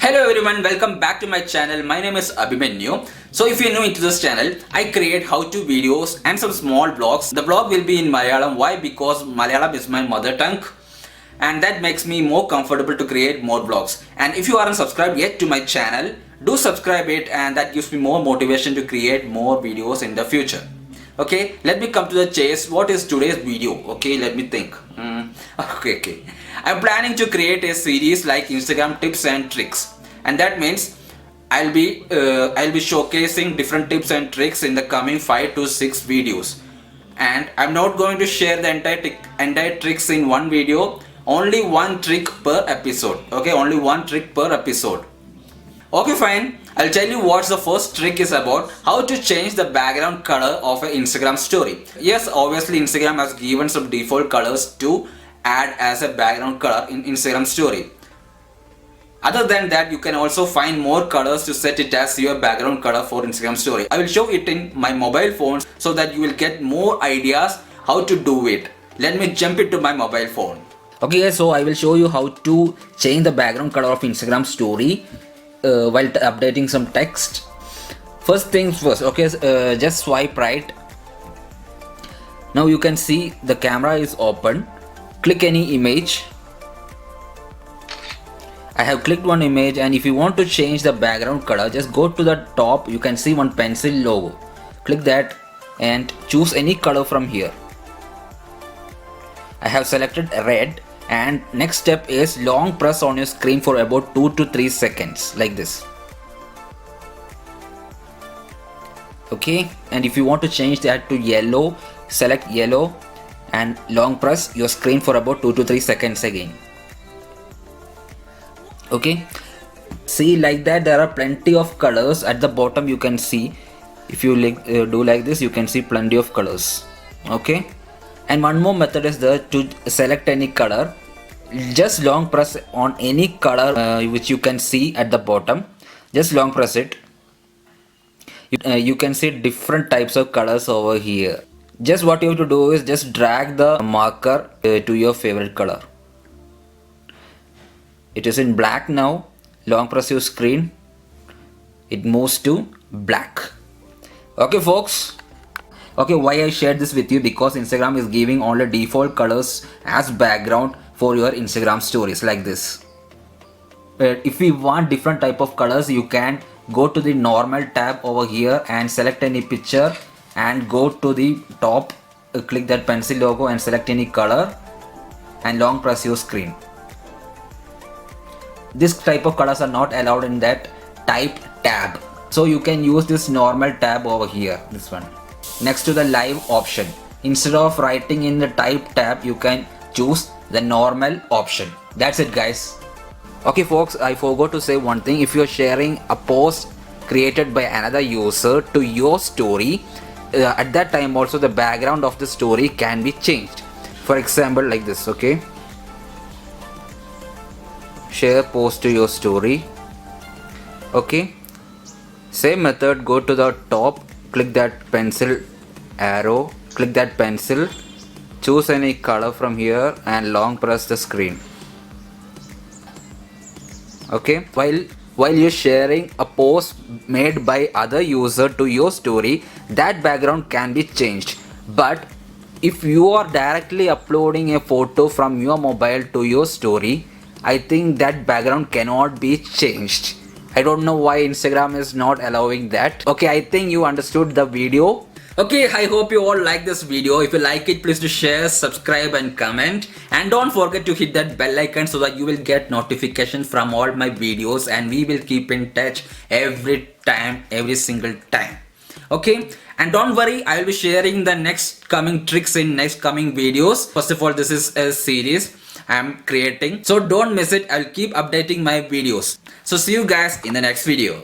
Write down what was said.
Hello everyone, welcome back to my channel. My name is Abhimanyu. So if you're new into this channel, I create how-to videos and some small vlogs. The vlog will be in Malayalam. Why? Because Malayalam is my mother tongue and that makes me more comfortable to create more vlogs. And if you aren't subscribed yet to my channel, do subscribe it and that gives me more motivation to create more videos in the future. Okay, let me come to the chase. What is today's video? Okay, let me think. Okay. I'm planning to create a series like Instagram tips and tricks, and that means I'll be showcasing different tips and tricks in the coming 5 to 6 videos. And I'm not going to share the entire tricks in one video. Only one trick per episode. Okay, only one trick per episode. Okay, fine. I'll tell you what the first trick is about. How to change the background color of an Instagram story. Yes, obviously Instagram has given some default colors to add as a background color in Instagram story. Other than that, you can also find more colors to set it as your background color for Instagram story. I will show it in my mobile phone so that you will get more ideas how to do it. Let me jump into my mobile phone. Okay guys, so I will show you how to change the background color of Instagram story while updating some text. First things first, okay, just swipe right. Now you can see the camera is open. Click any image. I have clicked one image, and if you want to change the background color, just go to the top. You can see one pencil logo. Click that and choose any color from here. I have selected red, and next step is long press on your screen for about 2 to 3 seconds like this. Okay, and if you want to change that to yellow, select yellow and long press your screen for about 2 to 3 seconds again. Okay, see, like that there are plenty of colors at the bottom. You can see, if you do like this, you can see plenty of colors. Okay, and one more method is there to select any color. Just long press on any color which you can see at the bottom. Just long press it. You can see different types of colors over here. Just what you have to do is just drag the marker to your favorite color. It is in black now. Long press your screen. It moves to black. Okay folks. Okay, why I shared this with you? Because Instagram is giving only default colors as background for your Instagram stories like this. If we want different type of colors, you can go to the normal tab over here and select any picture and go to the top, click that pencil logo and select any color and long press your screen. This type of colors are not allowed in that type tab, so you can use this normal tab over here, this one, next to the live option. Instead of writing in the type tab, you can choose the normal option. That's it guys. Okay folks, I forgot to say one thing. If you're sharing a post created by another user to your story, at that time also the background of the story can be changed. For example, like this. Okay, share post to your story. Okay, same method, go to the top, click that pencil arrow, click that pencil, choose any color from here and long press the screen. Okay, while you're sharing a post made by other user to your story, that background can be changed. But if you are directly uploading a photo from your mobile to your story, I think that background cannot be changed. I don't know why Instagram is not allowing that. Okay, I think you understood the video. Okay, I hope you all like this video. If you like it, please do share, subscribe and comment. And don't forget to hit that bell icon so that you will get notification from all my videos and we will keep in touch every single time. Okay, and don't worry, I will be sharing the next coming tricks in next coming videos. First of all, this is a series I'm creating, so don't miss it. I'll keep updating my videos. So see you guys in the next video.